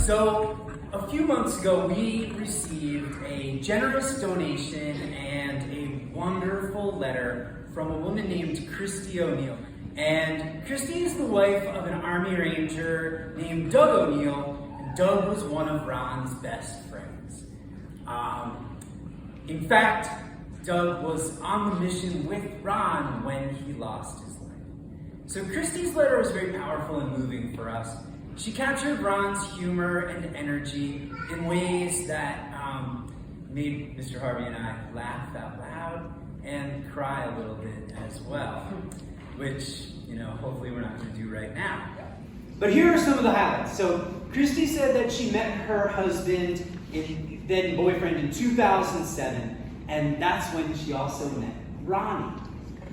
So, a few months ago, we received a generous donation and a wonderful letter from a woman named Christie O'Neill. And Christie is the wife of an Army Ranger named Doug O'Neill, and Doug was one of Ron's best friends. In fact, Doug was on the mission with Ron when he lost his leg. So Christie's letter was very powerful and moving for us. She captured Ron's humor and energy in ways that made Mr. Harvey and I laugh out loud and cry a little bit as well, which, hopefully we're not going to do right now. But here are some of the highlights. So Christie said that she met her husband, then boyfriend, in 2007, and that's when she also met Ronnie,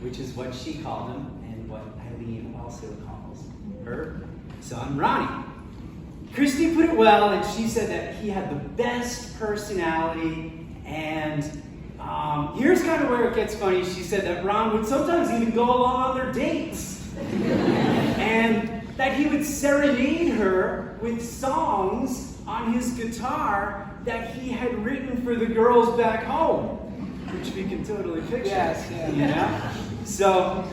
which is what she called him and what Eileen also calls her son Ronnie. Christie put it well, and she said that he had the best personality, and here's kind of where it gets funny. She said that Ron would sometimes even go along on their dates, and that he would serenade her with songs on his guitar that he had written for the girls back home, which we can totally picture. Yes, yeah. So,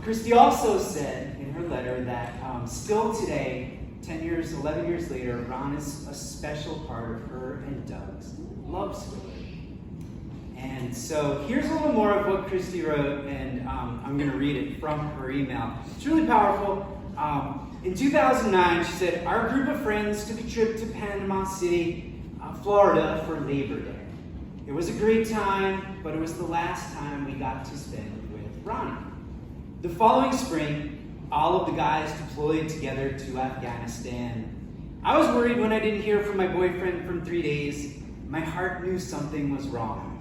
Christie also said in her letter that still today, 11 years later, Ron is a special part of her and Doug's love story. And so here's a little more of what Christie wrote, and I'm going to read it from her email. It's really powerful. In 2009, she said, our group of friends took a trip to Panama City, Florida for Labor Day. It was a great time, but it was the last time we got to spend with Ronnie. The following spring, all of the guys deployed together to Afghanistan. I was worried when I didn't hear from my boyfriend for 3 days. My heart knew something was wrong.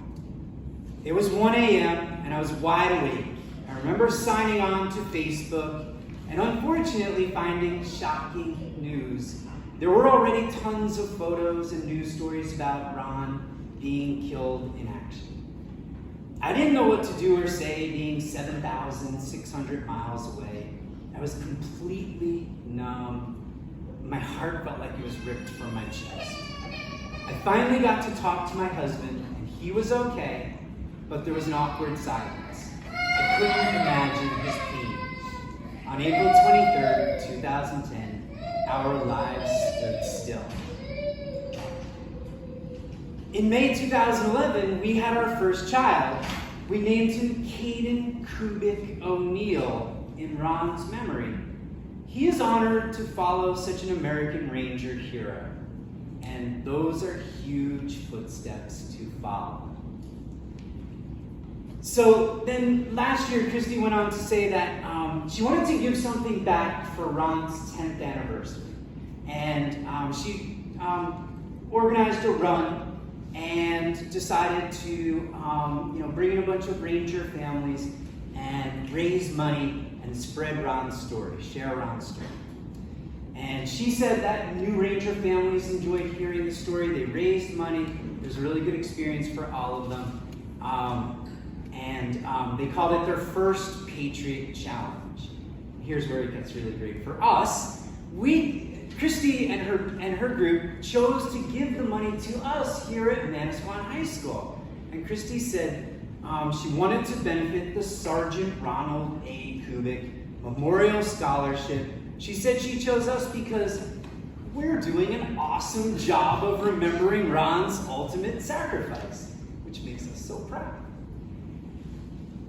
It was 1 a.m. and I was wide awake. I remember signing on to Facebook and unfortunately finding shocking news. There were already tons of photos and news stories about Ron being killed in action. I didn't know what to do or say, being 7,600 miles away. I was completely numb. My heart felt like it was ripped from my chest. I finally got to talk to my husband, and he was okay, but there was an awkward silence. I couldn't imagine his pain. On April 23rd, 2010, our lives stood still. In May 2011, we had our first child. We named him Caden Kubik O'Neill in Ron's memory. He is honored to follow such an American Ranger hero, and those are huge footsteps to follow. So then last year, Christie went on to say that she wanted to give something back for Ron's 10th anniversary. And she organized a run and decided to bring in a bunch of Ranger families and raise money and spread Ron's story, share Ron's story. And she said that new Ranger families enjoyed hearing the story. They raised money. It was a really good experience for all of them. They called it their first Patriot Challenge. Here's where it gets really great. For us, Christie and her group chose to give the money to us here at Manasquan High School. And Christie said she wanted to benefit the Sergeant Ronald A. Kubik Memorial Scholarship. She said she chose us because we're doing an awesome job of remembering Ron's ultimate sacrifice, which makes us so proud.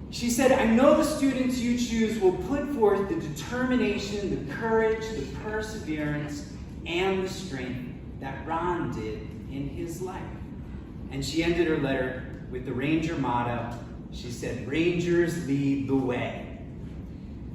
She said, I know the students you choose will put forth the determination, the courage, the perseverance, and the strength that Ron did in his life. And she ended her letter with the Ranger motto. She said, Rangers lead the way.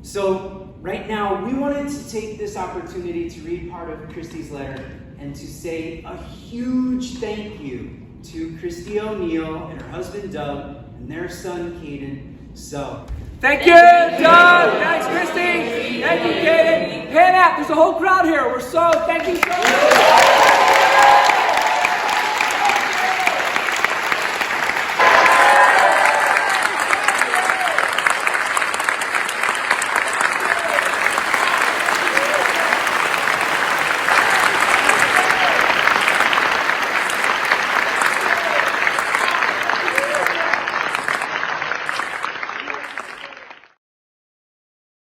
So right now, we wanted to take this opportunity to read part of Christie's letter and to say a huge thank you to Christie O'Neill and her husband Doug and their son Caden. So, Thank you, Doug. Thanks, Christie. Thank you, Kaden. Pan out. There's a whole crowd here. We're so thankful.